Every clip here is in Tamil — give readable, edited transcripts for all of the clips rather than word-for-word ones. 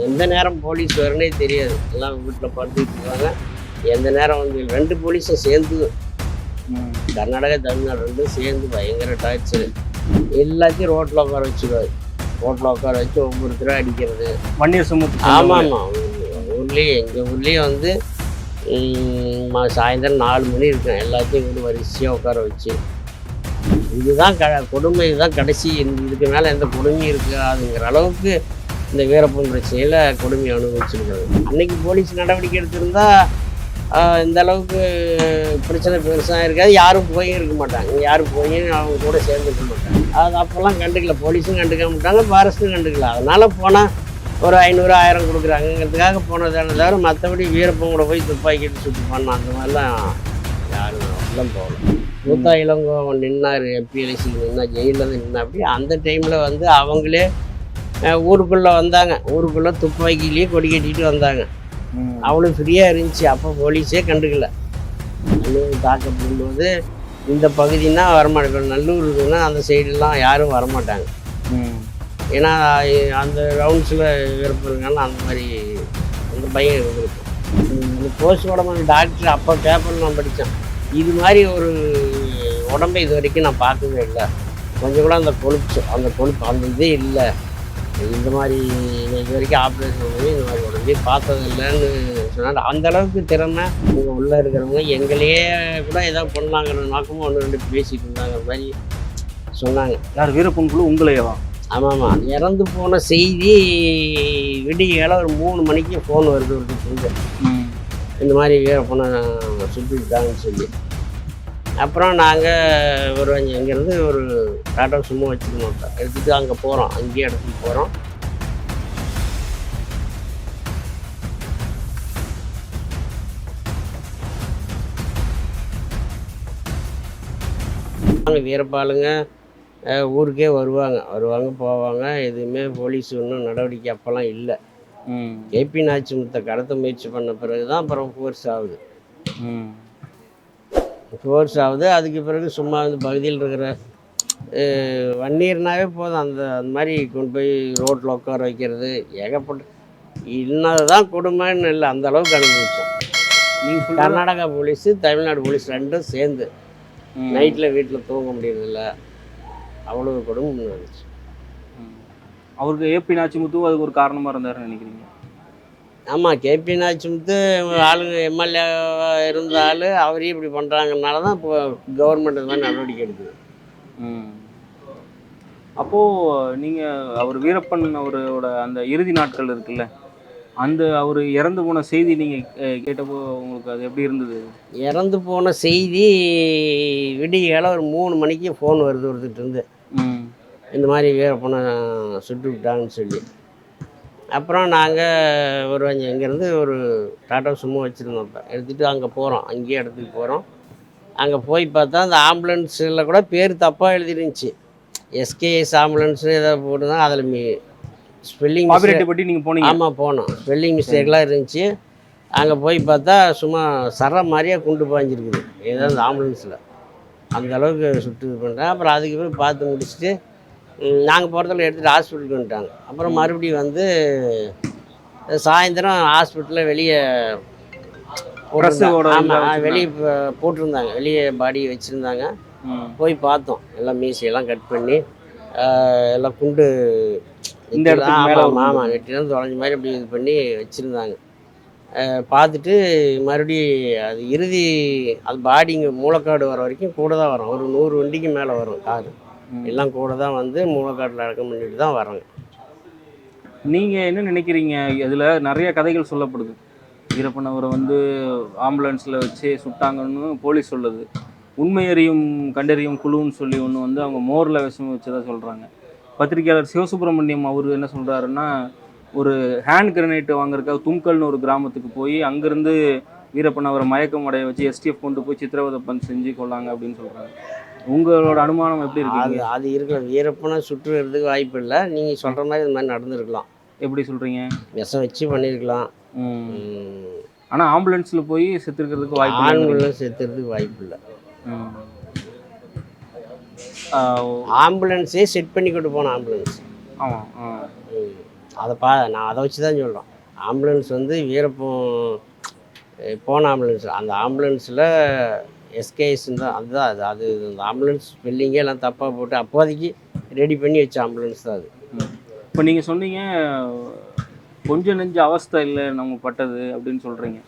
எந்த நேரம் போலீஸ் வரும்னே தெரியாது. எல்லாம் வீட்ல படுத்துட்டு இருப்பாங்க. எந்த நேரம் வந்து 2 போலீஸும் சேர்ந்து கர்நாடகா, தமிழ்நாடு 2ம் சேர்ந்து பயங்கர டார்ச்சரு. எல்லாத்தையும் ரோட்ல உட்கார வச்சுருவாரு. ரோட்ல உட்கார வச்சு ஒவ்வொருத்தரும் அடிக்கிறது. வன்னியர் சமூகத்தை ஆமாமா. ஊர்லயே எங்க ஊர்லயே வந்து சாயந்தரம் 4 மணி இருக்கும். எல்லாத்தையும் வந்து வரிசையாக உட்கார வச்சு இதுதான் கொடுமை. இதுதான் கடைசி. இதுக்கு மேலே எந்த கொடுமையும் இருக்காதுங்கிற அளவுக்கு இந்த வீரப்பன் பிரச்சனையில் கொடுமை அனுபவிச்சிருக்கிறது. அன்னைக்கு போலீஸ் நடவடிக்கை எடுத்திருந்தா இந்த அளவுக்கு பிரச்சனை பெருசாக இருக்காது. யாரும் போயும் இருக்க மாட்டாங்க. யாரும் போய் அவங்க கூட சேர்ந்துருக்க மாட்டாங்க. அது அப்போல்லாம் கண்டுக்கல. போலீஸும் கண்டுக்க மாட்டாங்க, ஃபாரஸ்ட்டும் கண்டுக்கல. அதனால் போனால் ஒரு 500 1000 கொடுக்குறாங்கிறதுக்காக போனதான தவிர மற்றபடி வீரப்பன் கூட போய் துப்பாக்கி எடுத்து சுட்டு பண்ண அந்த மாதிரிலாம் யாரும் அப்படிலாம் போகல. மூத்தா இளங்கோ நின்னார், எம்பி எலெக்ஷன் நின்னா, ஜெயிலில் நின்னா. அப்படி அந்த டைமில் வந்து அவங்களே ஊருக்குள்ளே வந்தாங்க. ஊருக்குள்ளே துப்பாக்கிலேயே கொடி கட்டிட்டு வந்தாங்க. அவ்வளோ ஃப்ரீயாக இருந்துச்சு. அப்போ போலீஸே கண்டுக்கல. தாக்கப்படும்போது இந்த பகுதின்னா வரமாட்டாங்க. நல்லூர் இருக்குன்னா அந்த சைடுலாம் யாரும் வரமாட்டாங்க. ஏன்னா அந்த ரவுண்ட்ஸில் விருப்பம் அந்த மாதிரி அந்த பையன் இருந்திருக்கு. இந்த போஸ்ட்மார்ட்டம் டாக்டர் அப்போ பேப்பர் நான் படித்தேன். இது மாதிரி ஒரு உடம்பை இது வரைக்கும் நான் பார்க்கவே இல்லை. கொஞ்சம் கூட அந்த கொழுப்பு அந்த இதே இல்லை. இந்த மாதிரி இது வரைக்கும் ஆப்ரேஷன் பண்ணி இந்த மாதிரி உடம்பே பார்த்தது இல்லைன்னு சொன்னாங்க. அந்தளவுக்கு திறமை இங்கே உள்ளே இருக்கிறவங்க எங்களையே கூட ஏதாவது பண்ணலாங்கிற நோக்கமும் 1 2 பேசிகிட்டு இருந்தாங்கிற மாதிரி சொன்னாங்க. யார் வீரப்பன் குழு உங்களையவா? ஆமாம்மா. இறந்து போன செய்தி விடியகால ஒரு 3 மணிக்கு ஃபோன் வருது ஒருத்தருக்கு. இந்த மாதிரி வீரப்பனை சுட்டுட்டாங்கன்னு சொல்லி. அப்புறம் நாங்கள் ஒரு இங்கேருந்து ஒரு டாட்டா சும்மா வச்சுக்கணும் எடுத்துகிட்டு அங்கே போகிறோம். அங்கேயே இடத்துக்கு போகிறோம். வீரப்பாளுங்க ஊருக்கே வருவாங்க போவாங்க. எதுவுமே போலீஸ் ஒன்றும் நடவடிக்கை அப்போல்லாம் இல்லை. கேபி நாச்சிமுத்தை கடத்த முயற்சி பண்ண பிறகு தான் அப்புறம் ஃபோர்ஸ் ஆகுது. அதுக்கு பிறகு சும்மா வந்து பகுதியில் இருக்கிற வன்னியர்னாவே போதும். அந்த மாதிரி கொண்டு போய் ரோட்டில் உட்கார வைக்கிறது ஏகப்பட்ட இன்னதான் கொடுமைன்னு இல்லை. அந்த அளவுக்கு அனுபவிச்சோம். நீங்கள் கர்நாடகா போலீஸு, தமிழ்நாடு போலீஸ் 2ம் சேர்ந்து நைட்டில் வீட்டில் தூங்க முடியறதில்ல. அவ்வளோ கொடுமை இருந்துச்சு. அவருக்கு ஏபி நாச்சிமுத்து அதுக்கு ஒரு காரணமாக இருந்தாருன்னு நினைக்கிறீங்க? ஆமாம். கேபி நாச்சிமுத்து ஆளுங்க எம்எல்ஏ இருந்தாலும் அவரே இப்படி பண்ணுறாங்கனால தான் இப்போ கவர்மெண்ட் இந்த மாதிரி நடவடிக்கை எடுக்குது. அப்போது நீங்கள் அவர் வீரப்பன் அவரோட அந்த இறுதி நாட்கள் இருக்குல்ல, அந்த அவர் இறந்து போன செய்தி நீங்கள் கேட்டப்போ உங்களுக்கு அது எப்படி இருந்தது? இறந்து போன செய்தி விடியகால ஒரு 3 மணிக்கு ஃபோன் வருது ஒருத்தருந்து. இந்த மாதிரி வீரப்பனை சுட்டு விட்டாங்கன்னு சொல்லி. அப்புறம் நாங்கள் ஒரு இங்கேருந்து ஒரு டாட்டா சும்மா வச்சுருந்தோம். இப்போ எடுத்துகிட்டு அங்கே போகிறோம். அங்கேயே இடத்துக்கு போகிறோம். அங்கே போய் பார்த்தா அந்த ஆம்புலன்ஸில் கூட பேர் தப்பாக எழுதிருந்துச்சு. எஸ்கேஎஸ் ஆம்புலன்ஸு ஏதாவது போட்டுதான் அதில் ஸ்பெல்லிங் பற்றி நீங்கள் போனீங்க? ஆமாம், போனோம். ஸ்பெல்லிங் மிஸ்டேக்லாம் இருந்துச்சு. அங்கே போய் பார்த்தா சும்மா சர மாதிரியே குண்டு பாய்ஞ்சிருக்குது ஏதாவது அந்த ஆம்புலன்ஸில். அந்த அளவுக்கு சுட்டு இது பண்ணுறேன். அப்புறம் அதுக்கு பிறகு பார்த்து முடிச்சுட்டு நாங்கள் போகிறதில் எடுத்துகிட்டு ஹாஸ்பிட்டலுக்கு வந்துட்டாங்க. அப்புறம் மறுபடியும் வந்து சாயந்தரம் ஹாஸ்பிட்டலில் வெளியே வெளியே போட்டிருந்தாங்க. வெளியே பாடி வச்சுருந்தாங்க. போய் பார்த்தோம். எல்லாம் மீசையெல்லாம் கட் பண்ணி எல்லாம் குண்டு இந்த இடத்துல ஆமாம் வெட்டிலாம் தொலைஞ்ச மாதிரி அப்படி இது பண்ணி வச்சுருந்தாங்க. பார்த்துட்டு மறுபடியும் அது இறுதி அது பாடி இங்கே மூலக்காடு வர வரைக்கும் கூட தான் வரும். ஒரு 100 வண்டிக்கு மேலே வரும் காரு. எல்லாம் கூட தான் வந்து மூலக்காட்டில் அடக்கம் பண்ணிட்டு தான் வராங்க. நீங்கள் என்ன நினைக்கிறீங்க? இதில் நிறைய கதைகள் சொல்லப்படுது. வீரப்பன் அவரை வந்து ஆம்புலன்ஸில் வச்சு சுட்டாங்கன்னு போலீஸ் சொல்லுது. உண்மை அறியும் கண்டறியும் குழுன்னு சொல்லி ஒன்று வந்து அவங்க மோரில் விஷம் வச்சதாக சொல்கிறாங்க. பத்திரிகையாளர் சிவசுப்ரமணியம் அவர் என்ன சொல்கிறாருன்னா, ஒரு ஹேண்ட் கிரனேட் வாங்குறதுக்காக தும்கல்னு ஒரு கிராமத்துக்கு போய் அங்கேருந்து வீரப்பன் அவரை மயக்கம் அடைய வச்சு எஸ்டிஎஃப் கொண்டு போய் சித்திரவதை செஞ்சு கொள்ளாங்க அப்படின்னு சொல்கிறாங்க. உங்களோட அனுமானம் எப்படி இருக்கு? அது இருக்கிற வீரப்பனை சுற்றுறதுக்கு வாய்ப்பு இல்லை. நீங்கள் சொல்கிற மாதிரி இந்த மாதிரி நடந்துருக்கலாம். எப்படி சொல்கிறீங்க? விஷம் வச்சு பண்ணியிருக்கலாம். ஆனால் ஆம்புலன்ஸில் போய் செத்துருக்கிறதுக்கு வாய்ப்பு செத்துறதுக்கு வாய்ப்பு இல்லை. ஆம்புலன்ஸே செட் பண்ணி கொண்டு போன ஆம்புலன்ஸ். ஆமாம். நான் அதை வச்சு தான் சொல்கிறேன். ஆம்புலன்ஸ் வந்து வீரப்பன் போன ஆம்புலன்ஸ், அந்த ஆம்புலன்ஸில் எஸ்கேஎஸ்ன்னு தான் அதுதான் அது அது அந்த ஆம்புலன்ஸ் ஸ்பெல்லிங்கே எல்லாம் தப்பாக போட்டு அப்போதைக்கு ரெடி பண்ணி வச்ச ஆம்புலன்ஸ் தான் அது. இப்போ நீங்கள் சொன்னீங்க கொஞ்சம் நெஞ்ச அவஸ்தை இல்லை நம்ம பட்டது அப்படின்னு சொல்கிறீங்க.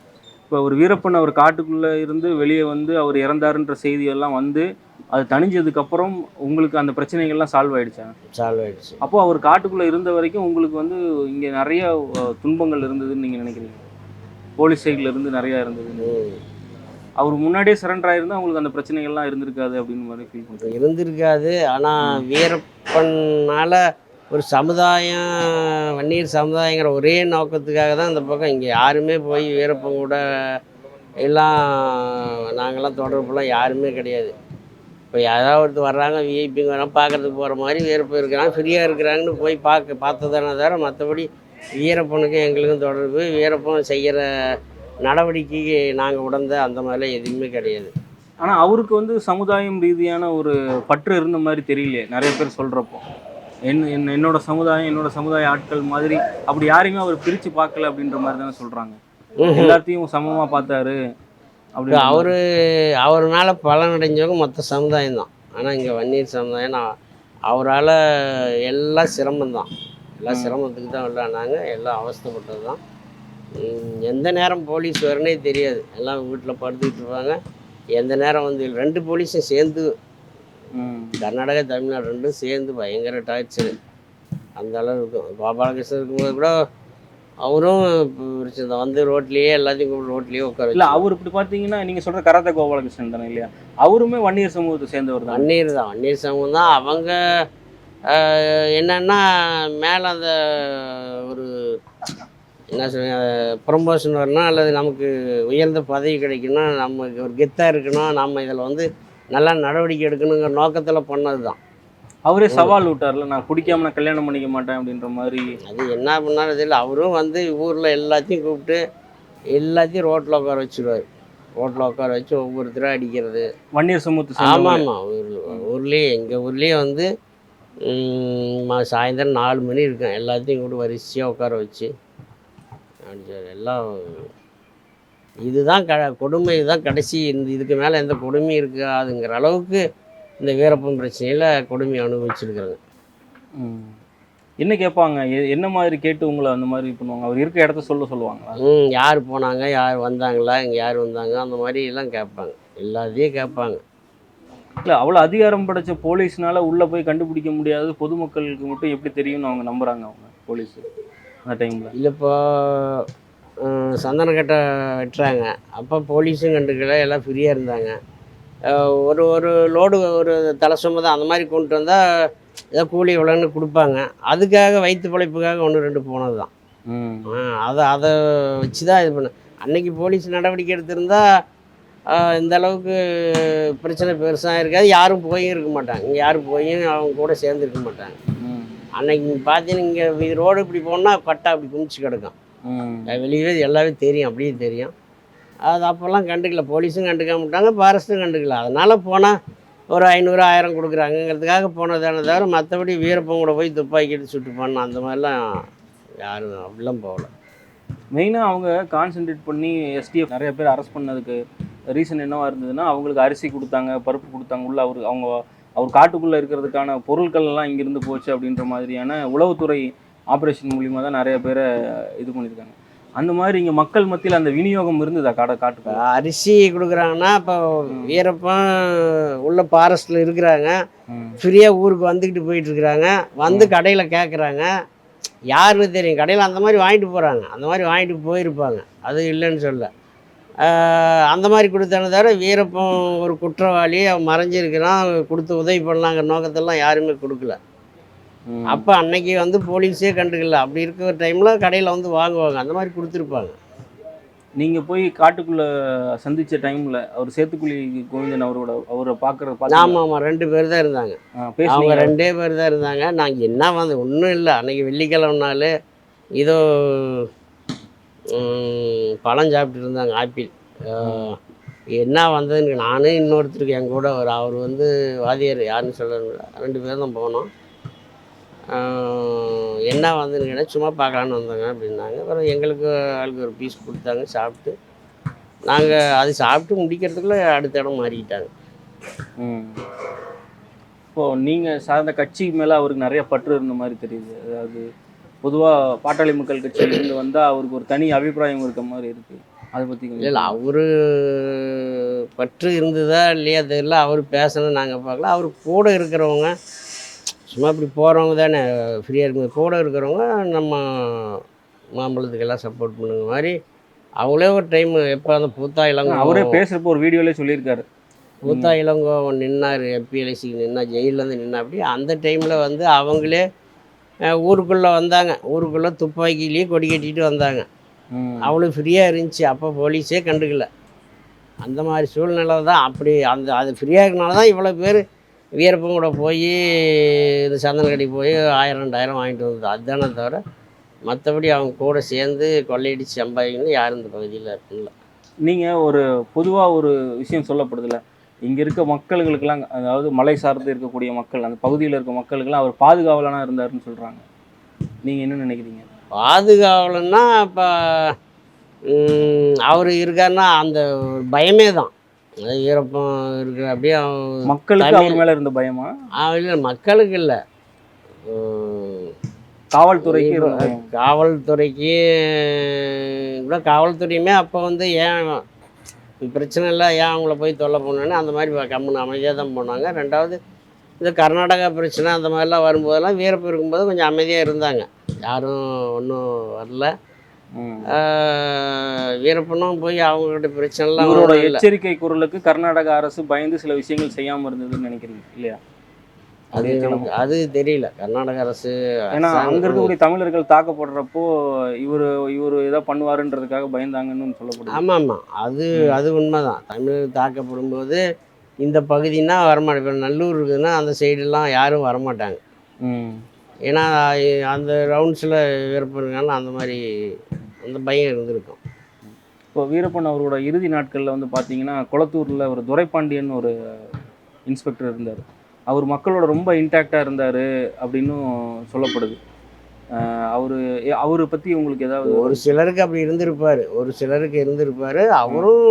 இப்போ ஒரு வீரப்பன் அவர் காட்டுக்குள்ளே இருந்து வெளியே வந்து அவர் இறந்தாருன்ற செய்தியெல்லாம் வந்து அது தணிஞ்சதுக்கப்புறம் உங்களுக்கு அந்த பிரச்சனைகள்லாம் சால்வ் ஆகிடுச்சா? சால்வ் ஆகிடுச்சு. அப்போது அவர் காட்டுக்குள்ளே இருந்த வரைக்கும் உங்களுக்கு வந்து இங்கே நிறைய துன்பங்கள் இருந்ததுன்னு நீங்கள் நினைக்கிறீங்க? போலீஸ் சைடில் இருந்து நிறையா இருந்தது. அவர் முன்னாடியே சரண்டர் ஆகிருந்தால் அவங்களுக்கு அந்த பிரச்சனைகள்லாம் இருந்திருக்காது அப்படின்னு மாதிரி ஃபீல் பண்ணுறேன். இருந்திருக்காது. ஆனால் வீரப்பனால் ஒரு சமுதாயம், வன்னியர் சமுதாயங்கிற ஒரே நோக்கத்துக்காக தான் இந்த பக்கம் இங்கே யாருமே போய் வீரப்பன் கூட எல்லாம் நாங்கள்லாம் தொடர்புலாம் யாருமே கிடையாது. இப்போ யாராவது ஒருத்தர் வர்றாங்க, விஐபிங்க வராங்க, பார்க்குறதுக்கு போகிற மாதிரி வீரப்பன் இருக்கிறாங்க, ஃப்ரீயாக இருக்கிறாங்கன்னு போய் பார்த்ததானே தவிர மற்றபடி வீரப்பனுக்கும் எங்களுக்கும் தொடர்பு, வீரப்பன் செய்கிற நடவடிக்கைக்கு நாங்கள் உடந்த அந்த மாதிரிலாம் எதுவுமே கிடையாது. ஆனால் அவருக்கு வந்து சமுதாயம் ரீதியான ஒரு பற்று இருந்த மாதிரி தெரியலையே நிறைய பேர் சொல்கிறப்போ. என்னோட சமுதாய ஆட்கள் மாதிரி அப்படி யாரையுமே அவர் பிரித்து பார்க்கல அப்படின்ற மாதிரி தானே சொல்கிறாங்க. எல்லாத்தையும் சமமாக பார்த்தாரு அப்படி. அவர் மேலே பலனடைஞ்சவங்க மொத்த சமுதாயம் தான். ஆனால் இங்கே வன்னியர் சமுதாயம் அவரால் எல்லாம் சிரமம்தான், எல்லாம் சிரமத்துக்கு தான் விளையாடினாங்க, எல்லாம் அவஸ்தைப்பட்டது தான். எந்த நேரம் போலீஸ் வரனே தெரியாது, எல்லாம் வீட்டில் படுத்துக்கிட்டு இருப்பாங்க. எந்த நேரம் வந்து 2 போலீஸும் சேர்ந்து, கர்நாடகா தமிழ்நாடு ரெண்டும் சேர்ந்து பயங்கர டார்ச்சரு அந்த அளவு இருக்கும். கோபாலகிருஷ்ணன் இருக்கும்போது கூட அவரும் வந்து ரோட்லேயே எல்லாத்தையும் ரோட்லேயே உட்கார. இல்லை, அவர் இப்படி பார்த்தீங்கன்னா நீங்கள் சொல்கிற கராத்தே கோபாலகிருஷ்ணன் தானே இல்லையா? அவருமே வன்னியர் சமூகத்தை சேர்ந்தவர் தான். வன்னியர் சமூகம் தான். அவங்க என்னன்னா மேலே அந்த ஒரு என்ன சொல்லுங்க, ப்ரொமோஷன் வரணும் அல்லது நமக்கு உயர்ந்த பதவி கிடைக்கணும், நமக்கு ஒரு கெத்தாக இருக்கணும், நம்ம இதில் வந்து நல்லா நடவடிக்கை எடுக்கணுங்கிற நோக்கத்தில் பண்ணது தான். அவரே சவால் விட்டார்ல, நான் பிடிக்காம நான் கல்யாணம் பண்ணிக்க மாட்டேன் அப்படின்ற மாதிரி. அது என்ன பண்ணாலும் தெரியல. அவரும் வந்து ஊரில் எல்லாத்தையும் கூப்பிட்டு எல்லாத்தையும் ரோட்டில் உட்கார வச்சுருவார். ரோட்டில் உட்கார வச்சு ஒவ்வொருத்தராக அடிக்கிறது. வன்னியர் சமூகத்தை. ஆமாம். ஊர்லேயே எங்கள் ஊர்லேயே வந்து சாயந்தரம் 4 மணி இருக்கும், எல்லாத்தையும் கூட வரிசையாக உட்கார வச்சு எல்லாம். இதுதான் கொடுமை, இதுதான் கடைசி. இதுக்கு மேலே எந்த கொடுமையும் இருக்காதுங்கிற அளவுக்கு இந்த வீரப்பன் பிரச்சனையில் கொடுமை அனுபவிச்சுருக்குறாங்க. என்ன கேட்பாங்க, என்ன மாதிரி கேட்டு உங்களை அந்த மாதிரி பண்ணுவாங்க? அவர் இருக்க இடத்த சொல்லுவாங்களா? யார் போனாங்க, யார் வந்தாங்களா, இங்கே யார் வந்தாங்க, அந்த மாதிரி எல்லாம் கேட்பாங்க, எல்லாத்தையும் கேட்பாங்க. இல்லை, அவ்வளோ அதிகாரம் படைச்ச போலீஸ்னால உள்ளே போய் கண்டுபிடிக்க முடியாது, பொதுமக்களுக்கு மட்டும் எப்படி தெரியும்னு அவங்க நம்புகிறாங்க அவங்க போலீஸு அந்த டைமில்? இல்லை, இப்போ சந்தனக்கட்டை வெட்டுறாங்க, அப்போ போலீஸும் கண்டுக்கல, எல்லாம் ஃப்ரீயாக இருந்தாங்க. ஒரு லோடு ஒரு தலை சுமை தான், அந்த மாதிரி கொண்டு வந்தால் ஏதோ கூலி எவ்வளோன்னு கொடுப்பாங்க. அதுக்காக வயிற்று பிழைப்புக்காக 1-2 போனது தான். அதை வச்சு தான் இது பண்ண. அன்றைக்கி போலீஸ் நடவடிக்கை எடுத்திருந்தா இந்த அளவுக்கு பிரச்சனை பெருசாக இருக்காது, யாரும் போயும் இருக்க மாட்டாங்க, இங்கே யாரும் போயும் அவங்க கூட சேர்ந்துருக்க மாட்டாங்க. அன்னைக்கு பார்த்தீங்கன்னா இங்கே ரோடு இப்படி போனால் கட்டா அப்படி குமிச்சு கிடக்கும், வெளியே எல்லாமே தெரியும், அப்படியே தெரியும். அது அப்போல்லாம் கண்டுக்கல, போலீஸும் கண்டுக்க மாட்டாங்க, ஃபாரஸ்ட்டும் கண்டுக்கல. அதனால் போனால் ஒரு 500-1000 கொடுக்குறாங்கிறதுக்காக போனதானே தவிர மற்றபடி வீரப்பன் கூட போய் துப்பாக்கிட்டு சுட்டு பண்ண அந்த மாதிரிலாம் யாரும் அப்படிலாம் போகல. மெயினாக அவங்க கான்சென்ட்ரேட் பண்ணி எஸ்டிஎஃப் நிறைய பேர் அரெஸ்ட் பண்ணதுக்கு ரீசன் என்னவாக இருந்ததுன்னா, அவங்களுக்கு அரிசி கொடுத்தாங்க, பருப்பு கொடுத்தாங்க, உள்ள அவர் காட்டுக்குள்ளே இருக்கிறதுக்கான பொருட்கள் எல்லாம் இங்கேருந்து போச்சு அப்படின்ற மாதிரியான உளவுத்துறை ஆப்ரேஷன் மூலிமா தான் நிறைய பேரை இது பண்ணியிருக்காங்க. அந்த மாதிரி இங்கே மக்கள் மத்தியில் அந்த விநியோகம் இருந்ததா? காட்டுக்கு அரிசி கொடுக்குறாங்கன்னா இப்போ வீரப்பன் உள்ள ஃபாரஸ்ட்டில் இருக்கிறாங்க, ஃப்ரீயாக ஊருக்கு வந்துக்கிட்டு போயிட்டுருக்குறாங்க, வந்து கடையில் கேட்குறாங்க, யாருன்னு தெரியும், கடையில் அந்த மாதிரி வாங்கிட்டு போகிறாங்க, அந்த மாதிரி வாங்கிட்டு போயிருப்பாங்க, அது இல்லைன்னு சொல்ல. அந்த மாதிரி கொடுத்தானே தவிர வீரப்பன் ஒரு குற்றவாளி, அவன் மறைஞ்சிருக்கிறான், கொடுத்து உதவி பண்ணலாங்கிற நோக்கத்தெல்லாம் யாருமே கொடுக்கல. அப்போ அன்னைக்கு வந்து போலீஸே கண்டுக்கல, அப்படி இருக்கிற டைமில் கடையில் வந்து வாங்குவாங்க, அந்த மாதிரி கொடுத்துருப்பாங்க. நீங்கள் போய் காட்டுக்குள்ளே சந்தித்த டைமில் அவர் சேத்துக்குழி கோவிந்தன் அவரை பார்க்குறது? ஆமாம், 2 பேர் தான் இருந்தாங்க, அவங்க 2 பேர் தான் இருந்தாங்க. நாங்கள் என்ன வந்து ஒன்றும் இல்லை, அன்றைக்கி வெள்ளிக்கிழமைனாலே ஏதோ பழம் சாப்பிட்டு இருந்தாங்க, ஆப்பிள். என்ன வந்ததுன்னு நானும் இன்னொருத்தருக்கு என் கூட அவர் வந்து வாதியார் யாருன்னு சொல்ல, 2 பேர் தான் போனோம். என்ன வந்துன்னு கேட்டால் சும்மா பார்க்கலான்னு வந்தாங்க அப்படின்னாங்க. அப்புறம் எங்களுக்கு ஆளுக்கு ஒரு பீஸ் கொடுத்தாங்க, சாப்பிட்டு நாங்கள் அது சாப்பிட்டு முடிக்கிறதுக்குள்ளே அடுத்த இடம் மாறிக்கிட்டாங்க. ம். இப்போ நீங்கள் சார்ந்த கட்சி மேலே அவருக்கு நிறைய பற்று இருந்த மாதிரி தெரியுது. அதாவது பொதுவாக பாட்டாளி மக்கள் கட்சியிலேருந்து வந்தால் அவருக்கு ஒரு தனி அபிப்பிராயம் இருக்க மாதிரி இருக்குது. அதை பற்றி இல்லை இல்லை, அவரு பற்று இருந்ததா இல்லையா தெரியல. அவர் பேசணும்னு நாங்கள் பார்க்கல. அவர் கூட இருக்கிறவங்க சும்மா இப்படி போகிறவங்க தானே ஃப்ரீயாக இருக்கும்போது கூட இருக்கிறவங்க நம்ம மாம்பழத்துக்கெல்லாம் சப்போர்ட் பண்ணுங்க மாதிரி அவங்களே ஒரு டைம் எப்போ அந்த பூத்தா இளங்கோ அவரே பேசுகிறப்போ ஒரு வீடியோலேயே சொல்லியிருக்காரு. பூத்தா இளங்கோ நின்னார், எம்பி எலெக்ஷனுக்கு நின்னா, ஜெயிலேருந்து நின்னா. அப்படி அந்த டைமில் வந்து அவங்களே ஊருக்குள்ளே வந்தாங்க. ஊருக்குள்ளே துப்பாக்கிலேயே கொடி கட்டிட்டு வந்தாங்க. அவ்வளோ ஃப்ரீயாக இருந்துச்சு. அப்போ போலீஸே கண்டுக்கல. அந்த மாதிரி சூழ்நிலை தான். அப்படி அந்த அது ஃப்ரீயாக இருக்கனால தான் இவ்வளோ பேர் வீரப்பன் கூட போய் இந்த சந்தனக்கடைக்கு போய் 1000 2000 வாங்கிட்டு வந்தது. அதுதானே தவிர மற்றபடி அவங்க கூட சேர்ந்து கொள்ளையடிச்சு சம்பாதிக்கணும் யாரும் இந்த பகுதியில் இருக்குல்ல. நீங்கள் ஒரு பொதுவாக ஒரு விஷயம் சொல்லப்படுதில்ல, இங்கே இருக்க மக்களுக்கெல்லாம், அதாவது மலை சார்ந்து இருக்கக்கூடிய மக்கள், அந்த பகுதியில் இருக்க மக்களுக்கெல்லாம் அவர் பாதுகாவலனாக இருந்தாருன்னு சொல்கிறாங்க. நீங்கள் என்ன நினைக்கிறீங்க? பாதுகாவலன்னா இப்போ அவர் இருக்காருன்னா அந்த ஒரு பயமே தான். அது வீரப்பன் இருக்கிற அப்படியே மக்களுக்கு அவர் மேலே இருந்த பயமா? இல்லை, மக்களுக்கு இல்லை, காவல்துறைக்கு இருந்த பயம். காவல்துறைக்கு கூட. காவல்துறையுமே அப்போ வந்து ஏன் பிரச்சனை இல்லை, ஏன் அவங்கள போய் தொல்லை பண்ணணுன்னு அந்த மாதிரி கம்முன்னு அமைதியாக தான் போனாங்க. ரெண்டாவது இந்த கர்நாடகா பிரச்சனை அந்த மாதிரிலாம் வரும்போதெல்லாம் வீரப்பன் இருக்கும்போது கொஞ்சம் அமைதியாக இருந்தாங்க, யாரும் ஒன்றும் வரல. வீரப்பனும் போய் அவங்ககிட்ட பிரச்சனைலாம் அவரோட எச்சரிக்கை குரலுக்கு கர்நாடக அரசு பயந்து சில விஷயங்கள் செய்யாமல் இருந்ததுன்னு நினைக்கிறீங்க இல்லையா? அது தெரியல கர்நாடக அரசு. ஏன்னா அங்கே இருக்கக்கூடிய தமிழர்கள் தாக்கப்படுறப்போ இவர் ஏதோ பண்ணுவாருன்றதுக்காக பயந்தாங்கன்னு சொல்லப்படுது. ஆமாம் ஆமாம், அது உண்மைதான். தமிழர் தாக்கப்படும் போது இந்த பகுதின்னா வரமாட்டேன். இப்போ நல்லூர் இருக்குதுன்னா அந்த சைடெல்லாம் யாரும் வரமாட்டாங்க. ஏன்னா அந்த ரவுண்ட்ஸில் வீரப்பன் அந்த மாதிரி அந்த பயம் இருந்திருக்கும். இப்போ வீரப்பன் அவரோட இறுதி நாட்களில் வந்து பார்த்தீங்கன்னா கொளத்தூரில் ஒரு துரைப்பாண்டியன் ஒரு இன்ஸ்பெக்டர் இருந்தார். அவர் மக்களோட ரொம்ப இன்டாக்டாக இருந்தார் அப்படின்னு சொல்லப்படுது. அவரை பற்றி உங்களுக்கு ஏதாவது? ஒரு சிலருக்கு அப்படி இருந்திருப்பார். அவரும்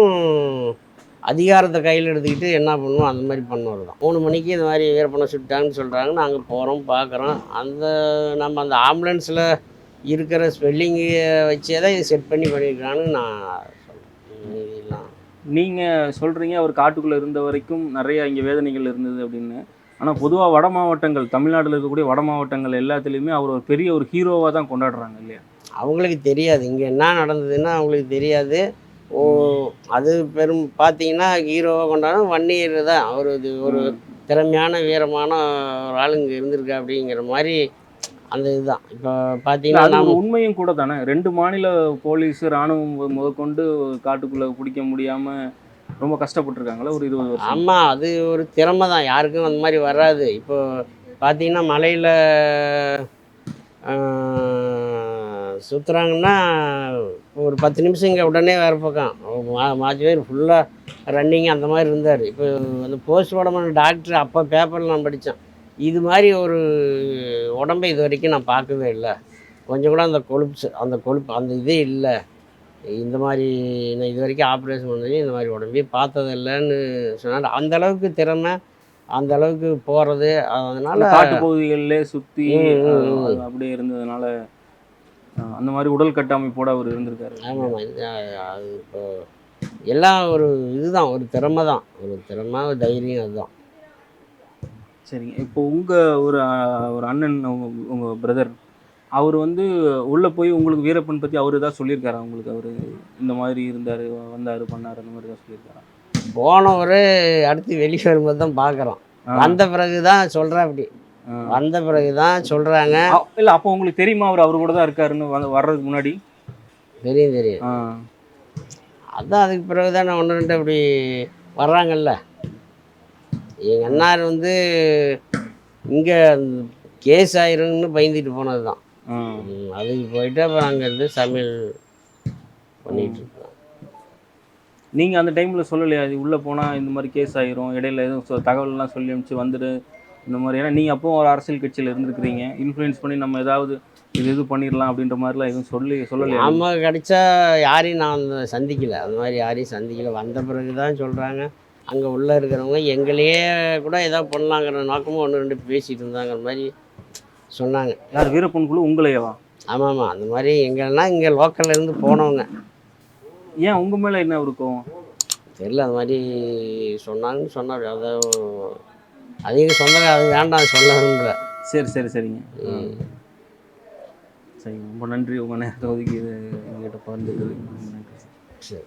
அதிகாரத்தை கையில் எடுத்துக்கிட்டு என்ன பண்ணுவோம் அந்த மாதிரி பண்ணுவார் தான். 3 மணிக்கு இந்த மாதிரி வீரப்பனை சுட்டாங்கன்னு சொல்கிறாங்க. நாங்கள் போகிறோம், பார்க்குறோம். நம்ம அந்த ஆம்புலன்ஸில் இருக்கிற ஸ்பெல்லிங்கை வச்சே தான் இதை செட் பண்ணியிருக்கான்னு நான் சொல்கிறேன். நீங்கள் சொல்கிறீங்க அவர் காட்டுக்குள்ளே இருந்த வரைக்கும் நிறைய இங்கே வேதனைகள் இருந்தது அப்படின்னு. ஆனால் பொதுவாக வட மாவட்டங்கள், தமிழ்நாட்டில் இருக்கக்கூடிய வட மாவட்டங்கள் எல்லாத்துலேயுமே அவர் ஒரு பெரிய ஒரு ஹீரோவாக தான் கொண்டாடுறாங்க இல்லையா? அவங்களுக்கு தெரியாது இங்கே என்ன நடந்ததுன்னா, அவங்களுக்கு தெரியாது. அது பார்த்தீங்கன்னா ஹீரோவாக கொண்டாடும் வன்னியர் தான். அவர் ஒரு திறமையான வீரமான ஒரு ஆளுங்க இருந்திருக்கா அப்படிங்கிற மாதிரி அந்த இதுதான். இப்போ பார்த்தீங்கன்னா உண்மையும் கூட தானே. 2 மாநில போலீஸ் இராணுவம் முதற்கொண்டு காட்டுக்குள்ளே பிடிக்க முடியாமல் ரொம்ப கஷ்டப்பட்டுருக்காங்களா ஒரு 20 வருஷம். ஆமாம், அது ஒரு திறமை தான், யாருக்கும் அந்த மாதிரி வராது. இப்போ பார்த்தீங்கன்னா மலையில் சுற்றுறாங்கன்னா ஒரு 10 நிமிஷம் இங்கே உடனே வேறு பக்கம் மாற்றி பேர் ஃபுல்லாக ரன்னிங் அந்த மாதிரி இருந்தார். இப்போ அந்த போஸ்ட்மார்ட்டம் டாக்டர் அப்போ பேப்பரில் நான் படித்தேன். இது மாதிரி ஒரு உடம்பை இது வரைக்கும் நான் பார்க்கவே இல்லை. கொஞ்சம் கூட அந்த கொழுப்பு அந்த இதே இல்லை. இந்த மாதிரி நான் இது வரைக்கும் ஆப்ரேஷன் பண்ணி இந்த மாதிரி உடம்பே பார்த்ததில்லைன்னு சொன்னார். அந்தளவுக்கு திறமை, அந்தளவுக்கு போகிறது. அதனால் காட்டு பகுதிகளிலே சுற்றி அப்படியே இருந்ததுனால அந்த மாதிரி உடல் கட்டமைப்போடு அவர் இருந்திருக்காரு. ஆமாம், அது இப்போ எல்லாம் ஒரு இதுதான், ஒரு திறமை தான், ஒரு தைரியம் அதுதான். சரிங்க. இப்போ உங்கள் ஒரு அண்ணன், உங்கள் பிரதர், அவர் வந்து உள்ளே போய் உங்களுக்கு வீரப்பன் பற்றி அவர் ஏதாவது சொல்லியிருக்காரா உங்களுக்கு? அவர் இந்த மாதிரி இருந்தார், வந்தார், பண்ணார், அந்த மாதிரி தான் சொல்லியிருக்காரா? போனவர் அடுத்து வெளியே வரும்போது தான் பார்க்குறோம். வந்த பிறகு தான் சொல்கிறேன். அப்படி வந்த பிறகு தான் சொல்கிறாங்க. இல்லை, அப்போ உங்களுக்கு தெரியுமா அவர் கூட தான் இருக்காருன்னு வர்றதுக்கு முன்னாடி? தெரியும். அதான் அதுக்கு பிறகு தான் நான் 1 2 அப்படி வர்றாங்கல்ல. எங்கள் அண்ணார் வந்து இங்கே கேஸ் ஆயிரும்னு பயந்துட்டு போனது தான். அதுக்கு போயிட்டு அப்புறம் அங்கேருந்து சமையல் பண்ணிகிட்ருக்கோம். நீங்கள் அந்த டைமில் சொல்லலையா, அது உள்ளே போனால் இந்த மாதிரி கேஸ் ஆகிரும், இடையில எதுவும் தகவல்லாம் சொல்லி அனுப்பிச்சு வந்துட்டு இந்த மாதிரி ஏன்னா நீங்கள் அப்போ ஒரு அரசியல் கட்சியில் இருந்திருக்கிறீங்க, இன்ஃப்ளூயன்ஸ் பண்ணி நம்ம ஏதாவது இது பண்ணிடலாம் அப்படின்ற மாதிரிலாம் எதுவும் சொல்லலையா? நாம கிடைச்சா யாரையும் நான் சந்திக்கல, அந்த மாதிரி யாரையும் சந்திக்கல. வந்த பிறகு தான் சொல்கிறாங்க, அங்கே உள்ளே இருக்கிறவங்க எங்களையே கூட ஏதாவது பண்ணலாங்கிற நோக்கமும் ஒன்று ரெண்டு பேசிகிட்டு இருந்தாங்கிற மாதிரி சொன்னாங்க. யார் வீரப்பன் குழு உங்களையவா? ஆமாம், அந்த மாதிரி எங்கன்னா இங்கே லோக்கல்ல இருந்து போனவங்க. ஏன் உங்கள் மேலே என்ன இருக்கும்? தெரியல, அந்த மாதிரி சொன்னாங்கன்னு சொன்னார். அது எங்கள் சொந்தக்கார, அது வேண்டாம் சொல்ல விரும்பல. சரிங்க. சரிங்க, ரொம்ப நன்றி உங்கள் நேரத்தை ஒதுக்கி இது எங்கள்கிட்ட பகிர்ந்துக்கிறதுக்கு. நன்றி. சரி.